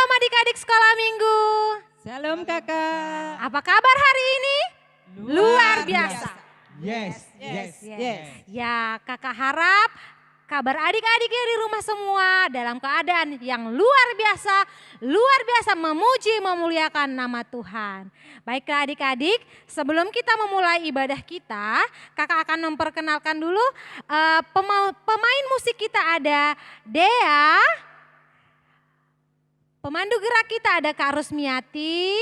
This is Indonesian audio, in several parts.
Shalom adik-adik sekolah minggu. Shalom kakak. Apa kabar hari ini? Luar biasa. Yes. Ya, kakak harap kabar adik-adiknya di rumah semua dalam keadaan yang luar biasa memuji memuliakan nama Tuhan. Baiklah adik-adik, sebelum kita memulai ibadah kita, kakak akan memperkenalkan dulu pemain musik kita ada Dea, pemandu gerak kita ada Kak Rusmiati,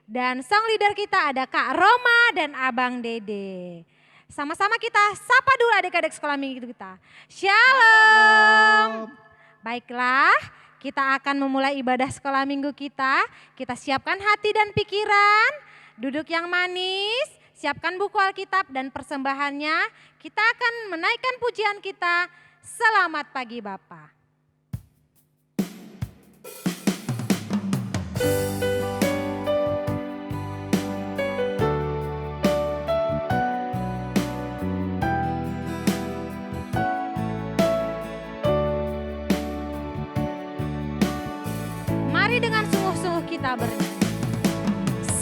dan song leader kita ada Kak Roma dan Abang Dede. Sama-sama kita sapa dulu adik-adik sekolah minggu kita. Shalom. Baiklah, kita akan memulai ibadah sekolah minggu kita. Kita siapkan hati dan pikiran, duduk yang manis, siapkan buku Alkitab dan persembahannya. Kita akan menaikkan pujian kita. Selamat pagi Bapa. Mari dengan sungguh-sungguh kita bernyanyi.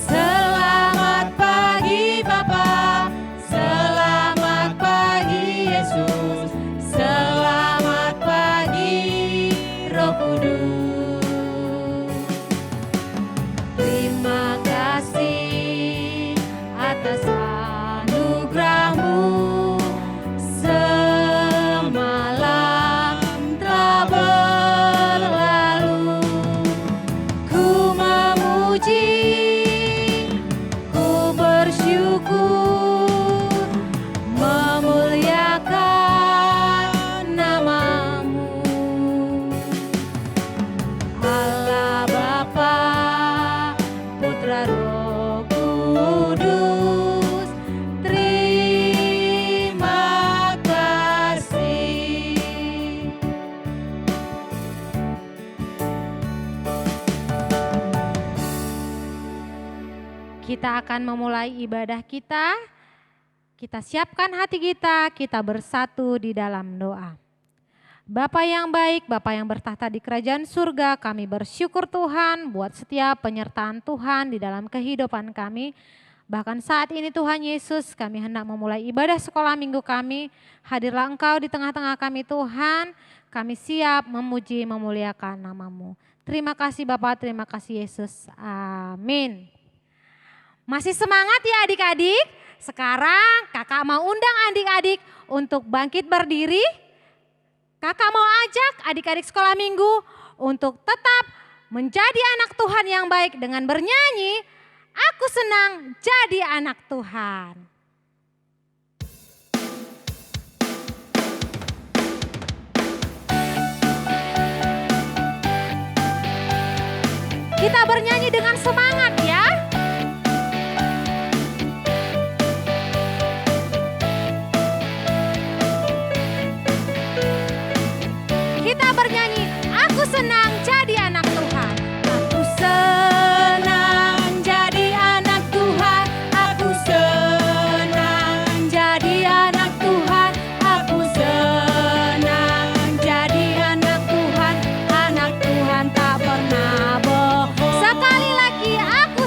Selamat pagi Bapa, selamat pagi Yesus, selamat pagi Roh Kudus. Terima kasih atas anugerah-Mu. Semalam telah berlalu, ku memuji, ku bersyukur, memuliakan nama-Mu. Allah Bapa, Putra Roh Kudus, terima kasih. Kita akan memulai ibadah kita. Kita siapkan hati kita, kita bersatu di dalam doa. Bapa yang baik, Bapa yang bertahta di kerajaan surga, kami bersyukur Tuhan buat setiap penyertaan Tuhan di dalam kehidupan kami. Bahkan saat ini Tuhan Yesus, kami hendak memulai ibadah sekolah minggu kami. Hadirlah Engkau di tengah-tengah kami Tuhan, kami siap memuji memuliakan nama-Mu. Terima kasih Bapa, terima kasih Yesus. Amin. Masih semangat ya adik-adik? Sekarang kakak mau undang adik-adik untuk bangkit berdiri. Kakak mau ajak adik-adik sekolah minggu untuk tetap menjadi anak Tuhan yang baik dengan bernyanyi, aku senang jadi anak Tuhan. Kita bernyanyi dengan semangat ya. Kita bernyanyi, aku senang jadi anak Tuhan. Aku senang jadi anak Tuhan, aku senang jadi anak Tuhan, aku senang jadi anak Tuhan tak pernah bohong. Sekali lagi, aku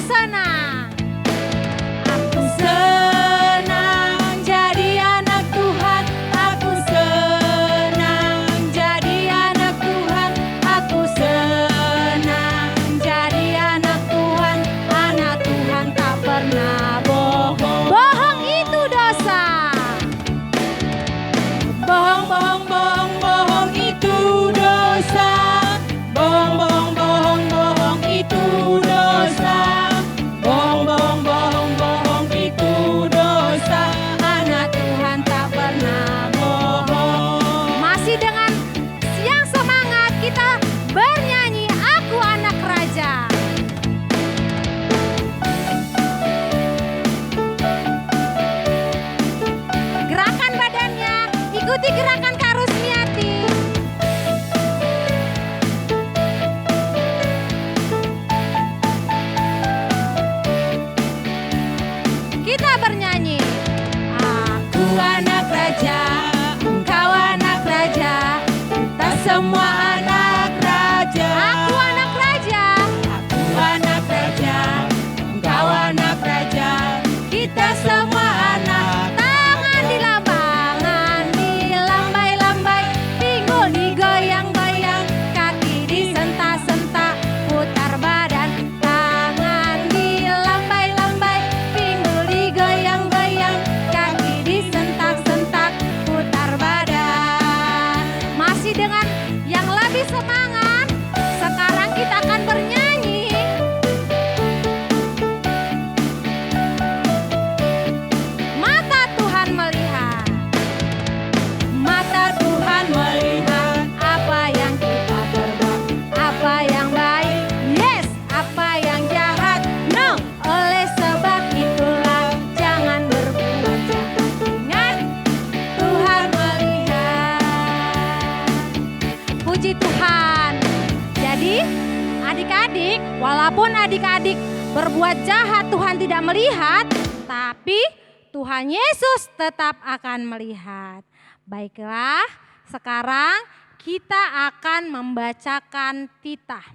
Adik-adik, walaupun adik-adik berbuat jahat Tuhan tidak melihat, tapi Tuhan Yesus tetap akan melihat. Baiklah, sekarang kita akan membacakan titah.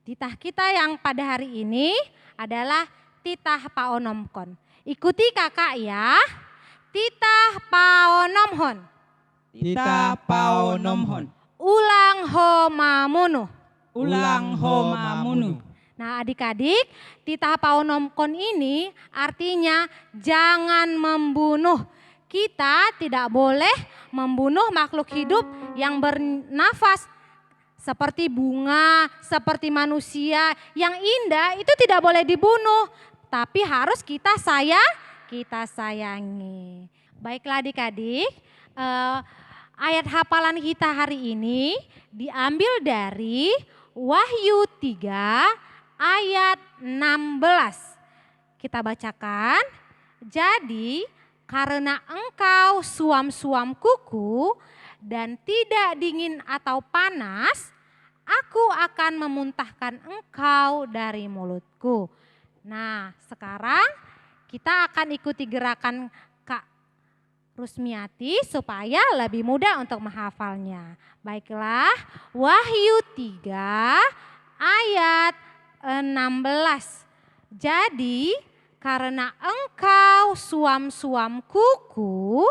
Titah kita yang pada hari ini adalah titah Paonomkon. Ikuti kakak ya. Titah Paonomhon. Titah Paonomhon. Ulang ho mamunu. Ulang ho mamunu. Nah adik-adik, titah Paonomkon ini artinya jangan membunuh. Kita tidak boleh membunuh makhluk hidup yang bernafas. Seperti bunga, seperti manusia yang indah itu tidak boleh dibunuh. Tapi harus kita sayangi. Baiklah adik-adik, ayat hafalan kita hari ini diambil dari Wahyu 3 ayat 16. Kita bacakan. Jadi karena engkau suam-suam kuku dan tidak dingin atau panas, aku akan memuntahkan engkau dari mulutku. Nah sekarang kita akan ikuti gerakan Kak Rusmiati supaya lebih mudah untuk menghafalnya. Baiklah, Wahyu 3 ayat 16. Jadi karena engkau suam-suam kuku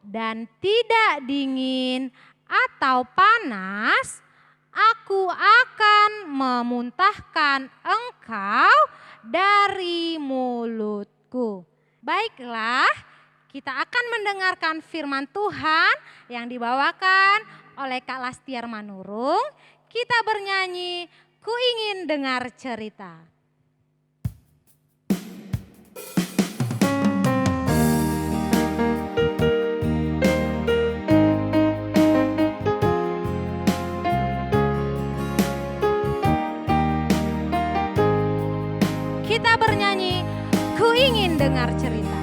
dan tidak dingin atau panas, aku akan memuntahkan engkau dari mulutku. Baiklah, kita akan mendengarkan firman Tuhan yang dibawakan oleh Kak Lastiar Manurung. Kita bernyanyi, ku ingin dengar cerita. Kita bernyanyi, ku ingin dengar cerita.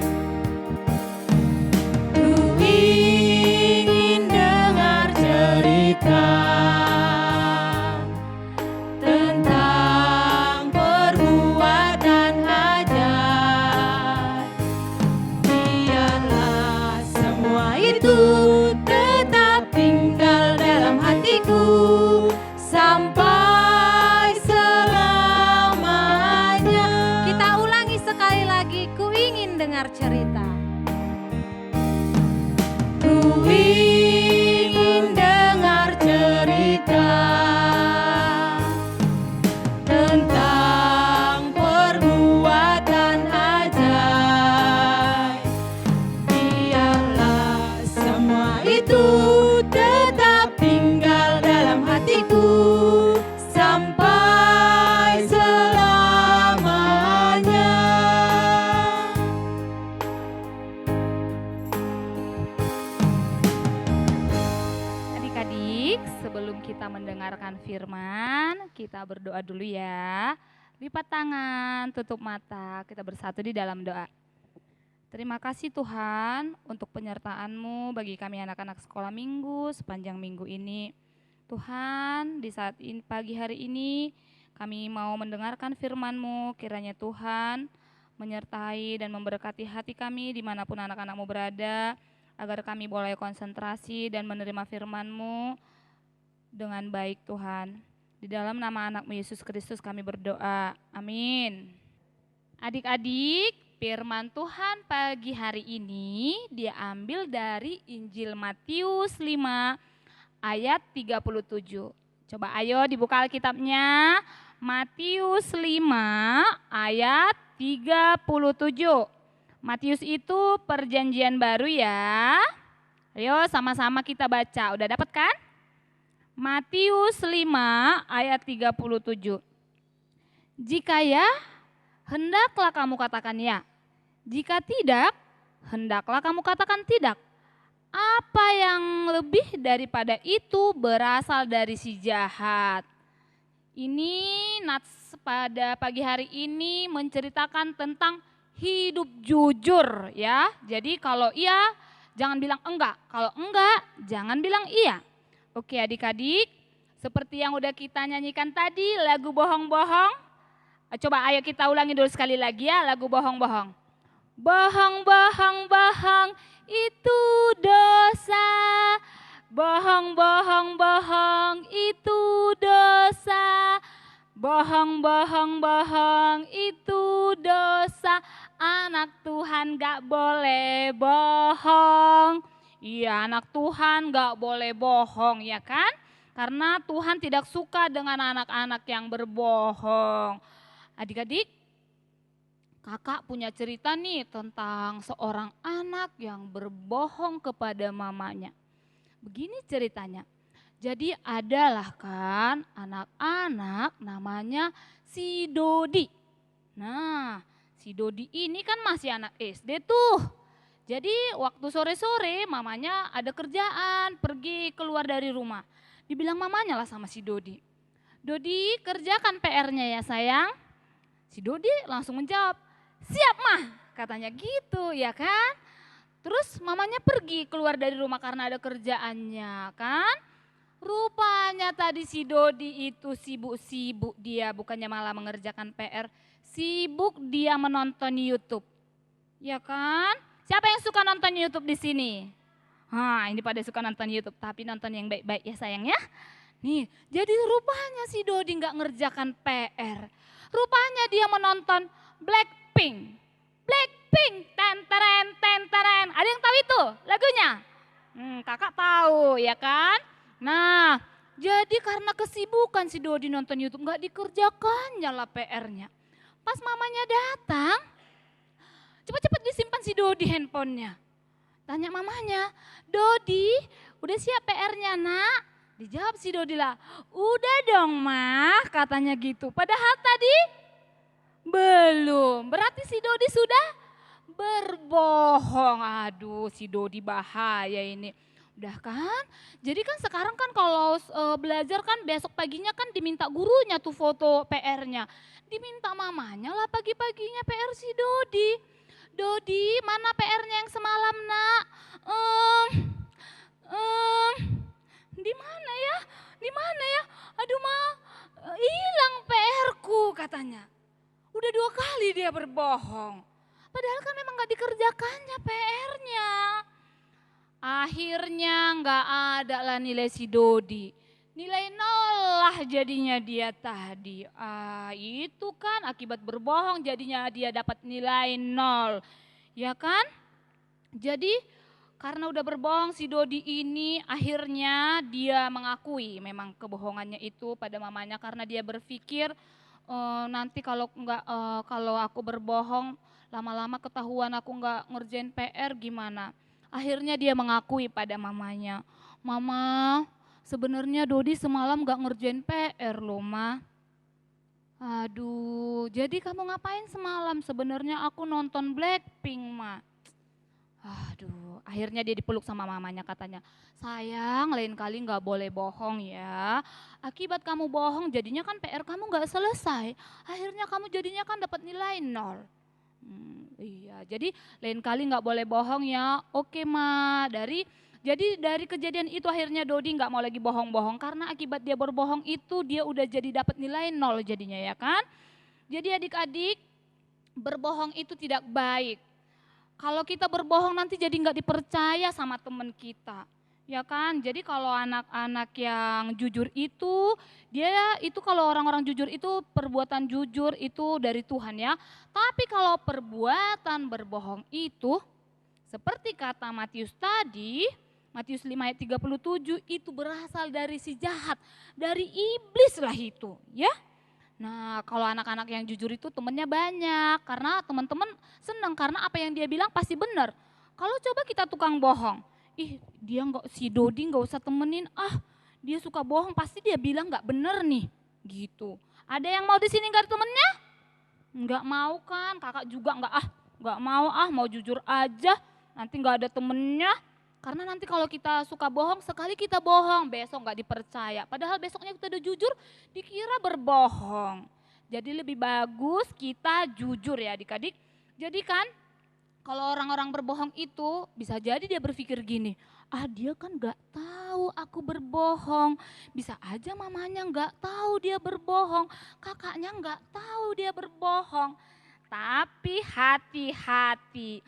Ku ingin dengar cerita tentang perbuatan ajaib. Biarlah semua itu tetap tinggal dalam hatiku sampai selamanya. Kita ulangi sekali lagi, ku ingin dengar cerita. Ku ingin dengar cerita tentang perbuatan ajaib. Biarlah semua itu tetap tinggal dalam hatiku sampai selamanya. Adik-adik, sebelum kita mendengarkan firman, kita berdoa dulu ya. Lipat tangan, tutup mata, kita bersatu di dalam doa. Terima kasih Tuhan untuk penyertaan-Mu bagi kami anak-anak sekolah minggu sepanjang minggu ini. Tuhan, di saat ini, pagi hari ini kami mau mendengarkan firman-Mu, kiranya Tuhan menyertai dan memberkati hati kami dimanapun anak-anak-Mu berada, agar kami boleh konsentrasi dan menerima firman-Mu dengan baik Tuhan. Di dalam nama anak-Mu Yesus Kristus kami berdoa, amin. Adik-adik, firman Tuhan pagi hari ini diambil dari Injil Matius 5 ayat 37. Coba ayo dibuka Alkitabnya, Matius 5 ayat 37. Matius itu perjanjian baru ya. Ayo sama-sama kita baca, udah dapat kan? Matius 5 ayat 37. Jika ya, hendaklah kamu katakan ya. Jika tidak, hendaklah kamu katakan tidak. Apa yang lebih daripada itu berasal dari si jahat. Ini nats pada pagi hari ini menceritakan tentang hidup jujur ya. Jadi kalau iya, jangan bilang enggak. Kalau enggak, jangan bilang iya. Oke adik-adik, Seperti yang udah kita nyanyikan tadi, lagu bohong-bohong. Coba ayo kita ulangi dulu sekali lagi ya, lagu bohong-bohong. Bohong, bohong, bohong, itu dosa. Bohong, bohong, bohong, itu dosa. Bohong, bohong, bohong, itu dosa. Anak Tuhan gak boleh bohong. Iya, anak Tuhan gak boleh bohong, ya kan? Karena Tuhan tidak suka dengan anak-anak yang berbohong. Adik-adik, kakak punya cerita nih tentang seorang anak yang berbohong kepada mamanya. Begini ceritanya. Jadi adalah kan anak-anak namanya si Dodi. Nah, si Dodi ini kan masih anak SD tuh. Jadi waktu sore-sore mamanya ada kerjaan, pergi keluar dari rumah. Dibilang mamanya lah sama si Dodi. Dodi, kerjakan PR-nya ya sayang. Si Dodi langsung menjawab, siap mah, katanya gitu ya kan. Terus mamanya pergi keluar dari rumah karena ada kerjaannya kan. Rupanya tadi si Dodi itu sibuk-sibuk dia, bukannya malah mengerjakan PR. Sibuk dia menonton YouTube. Ya kan? Siapa yang suka nonton YouTube di sini? Ini pada suka nonton YouTube, tapi nonton yang baik-baik ya sayang ya. Nih, jadi rupanya si Dodi nggak ngerjakan PR. Rupanya dia menonton Blackpink. Blackpink, tenteren, tenteren. Ada yang tahu itu lagunya? Kakak tahu ya kan? Nah, jadi karena kesibukan si Dodi nonton YouTube nggak dikerjakannya lah PR-nya. Pas mamanya datang, cepat-cepat disimpan si Dodi handphonenya. Tanya mamanya, Dodi udah siap PR-nya nak? Dijawab si Dodi lah, udah dong mah katanya gitu. Padahal tadi belum, berarti si Dodi sudah berbohong. Aduh si Dodi bahaya ini. Udah kan, jadi kan sekarang kan kalau belajar kan besok paginya kan diminta gurunya tuh foto PR-nya. Diminta mamanya lah pagi-paginya PR si Dodi. Dodi mana PR-nya yang semalam nak? Di mana ya? Di mana ya? Aduh ma, hilang PR-ku katanya. Udah 2 kali dia berbohong. Padahal kan memang gak dikerjakannya PR-nya. Akhirnya nggak ada lah nilai si Dodi. Nilai 0 lah jadinya dia tadi. Itu kan akibat berbohong jadinya dia dapat nilai 0. Ya kan? Jadi karena udah berbohong si Dodi ini akhirnya dia mengakui memang kebohongannya itu pada mamanya karena dia berpikir nanti kalau aku berbohong lama-lama ketahuan aku nggak ngerjain PR gimana. Akhirnya dia mengakui pada mamanya, Mama sebenarnya Dodi semalam gak ngerjain PR loh ma. Aduh, jadi kamu ngapain semalam? Sebenarnya aku nonton Blackpink ma. Aduh, akhirnya dia dipeluk sama mamanya katanya, sayang lain kali gak boleh bohong ya. Akibat kamu bohong jadinya kan PR kamu gak selesai. Akhirnya kamu jadinya kan dapat nilai 0. Iya, jadi lain kali nggak boleh bohong ya. Oke ma, jadi dari kejadian itu akhirnya Dodi nggak mau lagi bohong-bohong karena akibat dia berbohong itu dia udah jadi dapat nilai 0 jadinya ya kan. Jadi adik-adik berbohong itu tidak baik. Kalau kita berbohong nanti jadi nggak dipercaya sama teman kita. Ya kan, jadi kalau anak-anak yang jujur itu, dia itu kalau orang-orang jujur itu perbuatan jujur itu dari Tuhan ya. Tapi kalau perbuatan berbohong itu, seperti kata Matius tadi, Matius 5 ayat 37 itu berasal dari si jahat, dari iblis lah itu ya. Nah kalau anak-anak yang jujur itu temennya banyak, karena teman-teman senang karena apa yang dia bilang pasti benar. Kalau coba kita tukang bohong, dia si Dodi nggak usah temenin, dia suka bohong pasti dia bilang nggak bener nih gitu. Ada yang mau di sini nggak ada temennya? Nggak mau kan, kakak juga nggak mau jujur aja, nanti nggak ada temennya. Karena nanti kalau kita suka bohong, sekali kita bohong besok nggak dipercaya. Padahal besoknya kita udah jujur, dikira berbohong. Jadi lebih bagus kita jujur ya adik-adik. Jadi kan kalau orang-orang berbohong itu bisa jadi dia berpikir gini, dia kan gak tahu aku berbohong. Bisa aja mamanya gak tahu dia berbohong, kakaknya gak tahu dia berbohong. Tapi hati-hati,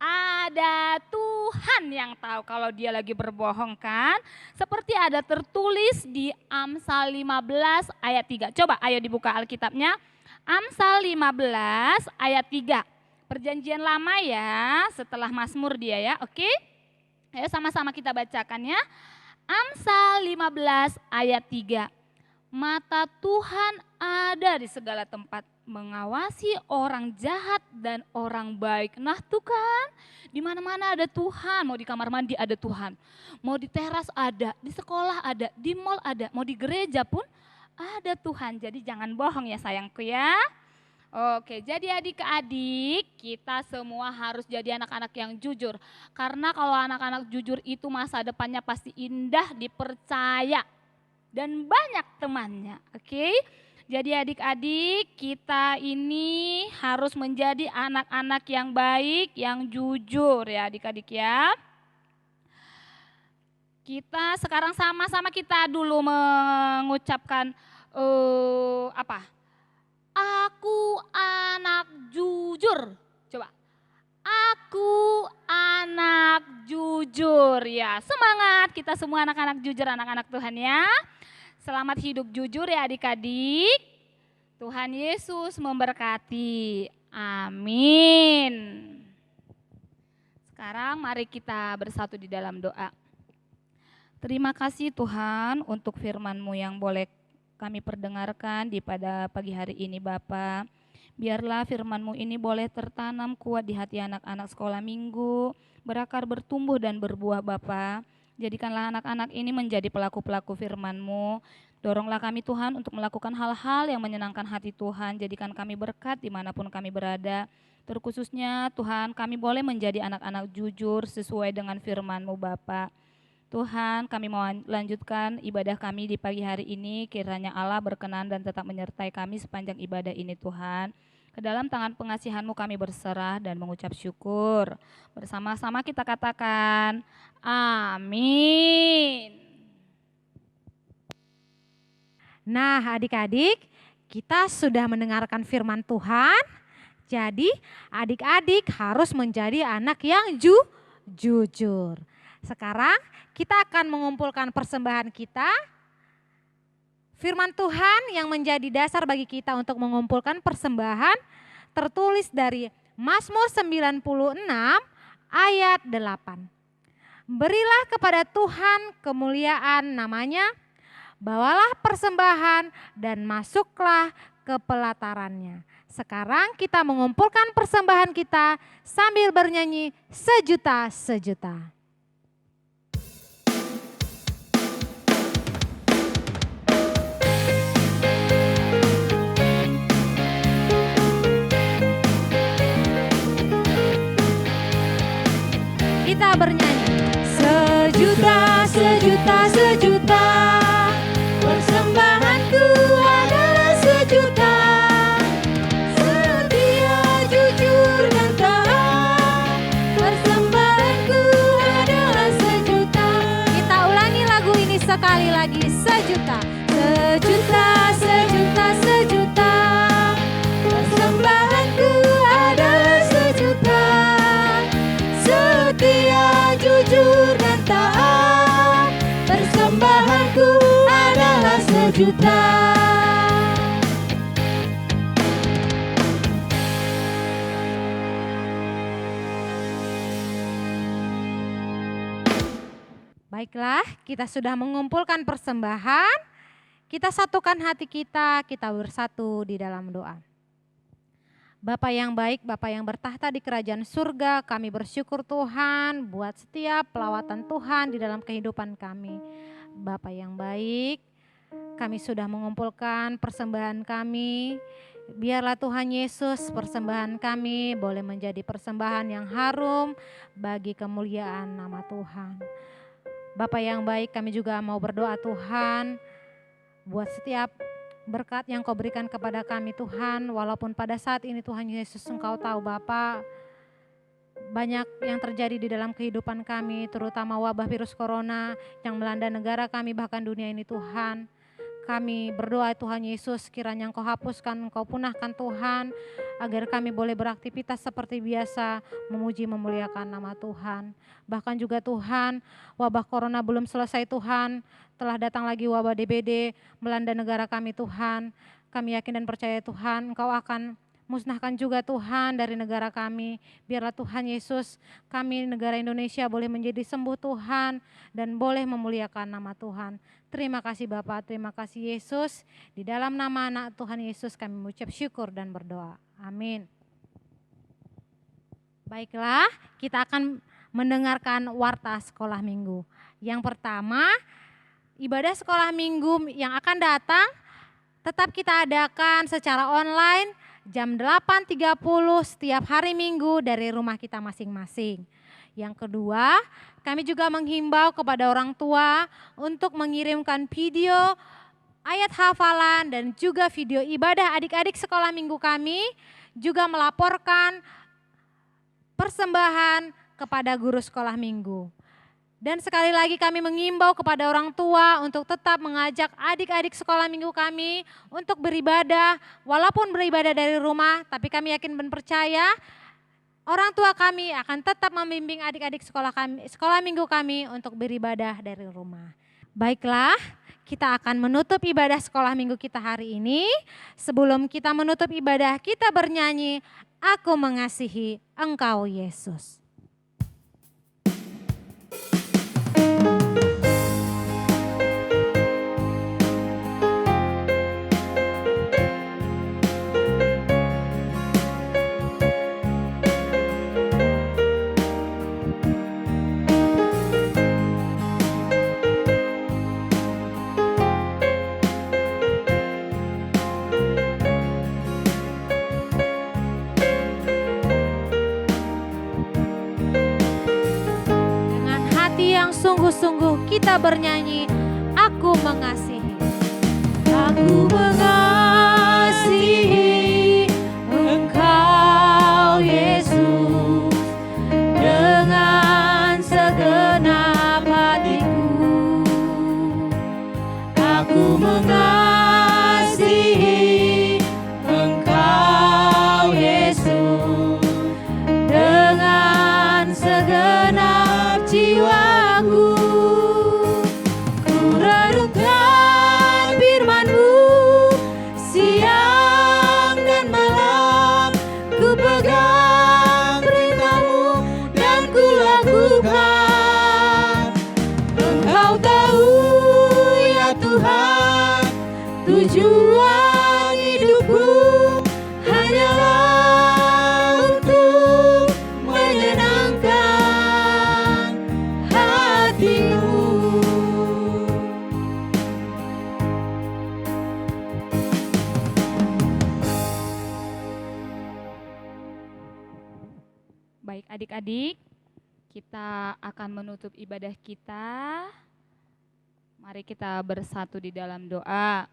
ada Tuhan yang tahu kalau dia lagi berbohong kan. Seperti ada tertulis di Amsal 15 ayat 3. Coba ayo dibuka Alkitabnya. Amsal 15 ayat 3. Perjanjian lama ya, setelah Mazmur dia ya, oke? Ayo sama-sama kita bacakan ya. Amsal 15 ayat 3. Mata Tuhan ada di segala tempat, mengawasi orang jahat dan orang baik. Nah tuh kan, di mana-mana ada Tuhan. Mau di kamar mandi ada Tuhan, mau di teras ada, di sekolah ada, di mall ada, mau di gereja pun ada Tuhan. Jadi jangan bohong ya sayangku ya. Oke, jadi adik-adik kita semua harus jadi anak-anak yang jujur. Karena kalau anak-anak jujur itu masa depannya pasti indah, dipercaya, dan banyak temannya. Oke, jadi adik-adik kita ini harus menjadi anak-anak yang baik, yang jujur ya adik-adik ya. Kita sekarang sama-sama kita dulu mengucapkan apa? Aku anak jujur. Coba. Aku anak jujur ya. Semangat kita semua anak-anak jujur, anak-anak Tuhan ya. Selamat hidup jujur ya adik-adik. Tuhan Yesus memberkati. Amin. Sekarang mari kita bersatu di dalam doa. Terima kasih Tuhan untuk firman-Mu yang boleh kami perdengarkan di pada pagi hari ini Bapa. Biarlah firman-Mu ini boleh tertanam kuat di hati anak-anak sekolah minggu, berakar, bertumbuh dan berbuah Bapa. Jadikanlah anak-anak ini menjadi pelaku-pelaku firman-Mu. Doronglah kami Tuhan untuk melakukan hal-hal yang menyenangkan hati Tuhan. Jadikan kami berkat dimanapun kami berada. Terkhususnya Tuhan kami boleh menjadi anak-anak jujur sesuai dengan firman-Mu Bapa. Tuhan, kami mau lanjutkan ibadah kami di pagi hari ini, kiranya Allah berkenan dan tetap menyertai kami sepanjang ibadah ini Tuhan. Ke dalam tangan pengasihan-Mu kami berserah dan mengucap syukur. Bersama-sama kita katakan, amin. Nah adik-adik, kita sudah mendengarkan firman Tuhan. Jadi adik-adik harus menjadi anak yang jujur. Sekarang kita akan mengumpulkan persembahan kita. Firman Tuhan yang menjadi dasar bagi kita untuk mengumpulkan persembahan tertulis dari Mazmur 96 ayat 8. Berilah kepada Tuhan kemuliaan namanya, bawalah persembahan dan masuklah ke pelatarannya. Sekarang kita mengumpulkan persembahan kita sambil bernyanyi sejuta-sejuta. Kita bernyanyi sejuta, sejuta, sejuta. Persembahanku adalah sejuta. Setia, jujur dan taat. Persembahanku adalah sejuta. Kita ulangi lagu ini sekali lagi, sejuta. Sejuta, sejuta, sejuta. Persembahanku adalah sejuta. Setia, jujur dan taat. Persembahanku adalah sejuta. Baiklah, kita sudah mengumpulkan persembahan. Kita satukan hati kita bersatu di dalam doa. Bapa yang baik, Bapa yang bertahta di kerajaan surga, kami bersyukur Tuhan buat setiap pelawatan Tuhan di dalam kehidupan kami. Bapa yang baik, kami sudah mengumpulkan persembahan kami. Biarlah Tuhan Yesus persembahan kami boleh menjadi persembahan yang harum bagi kemuliaan nama Tuhan. Bapa yang baik, kami juga mau berdoa Tuhan buat setiap berkat yang Kau berikan kepada kami Tuhan, walaupun pada saat ini Tuhan Yesus Engkau tahu Bapa, banyak yang terjadi di dalam kehidupan kami, terutama wabah virus corona yang melanda negara kami bahkan dunia ini Tuhan. Kami berdoa Tuhan Yesus, kiranya Engkau hapuskan, Engkau punahkan Tuhan, agar kami boleh beraktivitas seperti biasa, memuji memuliakan nama Tuhan. Bahkan juga Tuhan, wabah corona belum selesai Tuhan, telah datang lagi wabah DBD melanda negara kami Tuhan. Kami yakin dan percaya Tuhan, Engkau akan musnahkan juga Tuhan dari negara kami. Biarlah Tuhan Yesus, kami negara Indonesia boleh menjadi sembuh Tuhan dan boleh memuliakan nama Tuhan. Terima kasih Bapa, terima kasih Yesus. Di dalam nama anak Tuhan Yesus kami mengucap syukur dan berdoa. Amin. Baiklah, kita akan mendengarkan warta sekolah minggu. Yang pertama, ibadah sekolah minggu yang akan datang tetap kita adakan secara online jam 8.30 setiap hari Minggu dari rumah kita masing-masing. Yang kedua, kami juga menghimbau kepada orang tua untuk mengirimkan video ayat hafalan dan juga video ibadah adik-adik sekolah minggu kami, juga melaporkan persembahan kepada guru sekolah minggu. Dan sekali lagi kami mengimbau kepada orang tua untuk tetap mengajak adik-adik sekolah minggu kami untuk beribadah, walaupun beribadah dari rumah, tapi kami yakin dan percaya orang tua kami akan tetap membimbing adik-adik sekolah minggu kami untuk beribadah dari rumah. Baiklah, kita akan menutup ibadah sekolah minggu kita hari ini. Sebelum kita menutup ibadah, kita bernyanyi, Aku Mengasihi Engkau Yesus. Sungguh-sungguh kita bernyanyi, Aku mengasihi. Aku mengasihi Engkau Yesus dengan segenap hatiku. Aku mengasihi Engkau Yesus dengan segenap jiwa. Ku renungkan firman-Mu siang dan malam, ku pegang perintah-Mu dan ku lakukan. Engkau tahu ya Tuhan, tujuan hidupku hanyalah untuk menyenangkan hati-Mu. Baik adik-adik, kita akan menutup ibadah kita. Mari kita bersatu di dalam doa.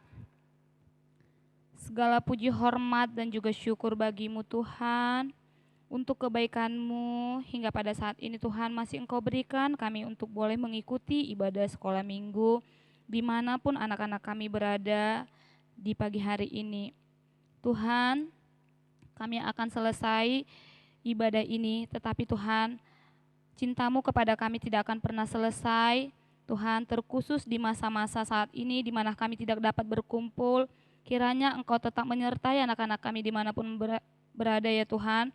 Segala puji hormat dan juga syukur bagi-Mu Tuhan, untuk kebaikan-Mu hingga pada saat ini Tuhan masih Engkau berikan kami untuk boleh mengikuti ibadah sekolah minggu dimanapun anak-anak kami berada di pagi hari ini. Tuhan, kami akan selesai ibadah ini, tetapi Tuhan, cinta-Mu kepada kami tidak akan pernah selesai. Tuhan, terkhusus di masa-masa saat ini di mana kami tidak dapat berkumpul, kiranya Engkau tetap menyertai anak-anak kami dimanapun berada ya Tuhan.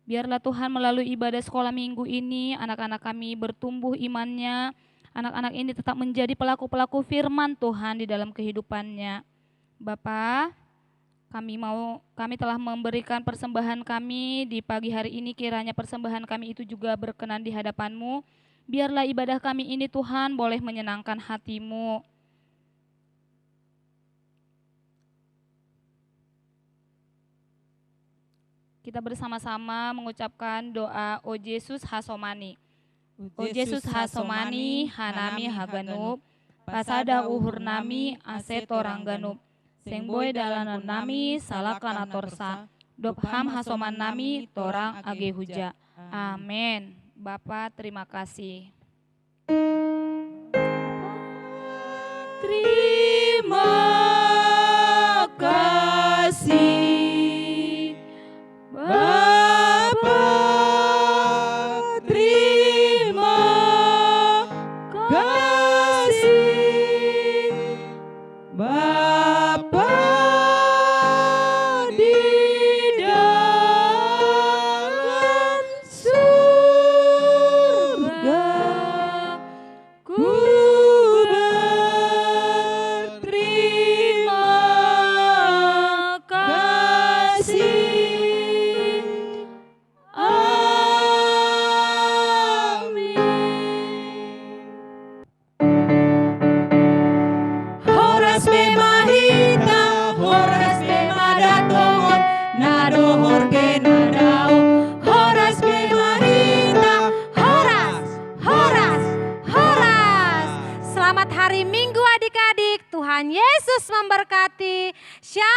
Biarlah Tuhan melalui ibadah sekolah minggu ini, anak-anak kami bertumbuh imannya, anak-anak ini tetap menjadi pelaku-pelaku firman Tuhan di dalam kehidupannya. Bapa, kami telah memberikan persembahan kami di pagi hari ini, kiranya persembahan kami itu juga berkenan di hadapan-Mu. Biarlah ibadah kami ini Tuhan boleh menyenangkan hati-Mu. Kita bersama-sama mengucapkan doa O Yesus Hasomani. O Yesus Hasomani, Hanami Haganub, Pasada Uhur Nami, Asetorang Ganub. Sengboy dalanan nami salakana torsa, dopham hasoman nami torang age huja. Amin. Bapak terima kasih. Terima kasih Bapa, terima kasih Bapa di dalam surga. Ku berterima kasih. Amin. Horas bemahita, horas bemadatongon, nadohor ke nadao. Horas bemahita, Horas, horas, horas. Selamat hari Minggu adik-adik. Tuhan Yesus memberkati. Shalom.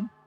Shalom.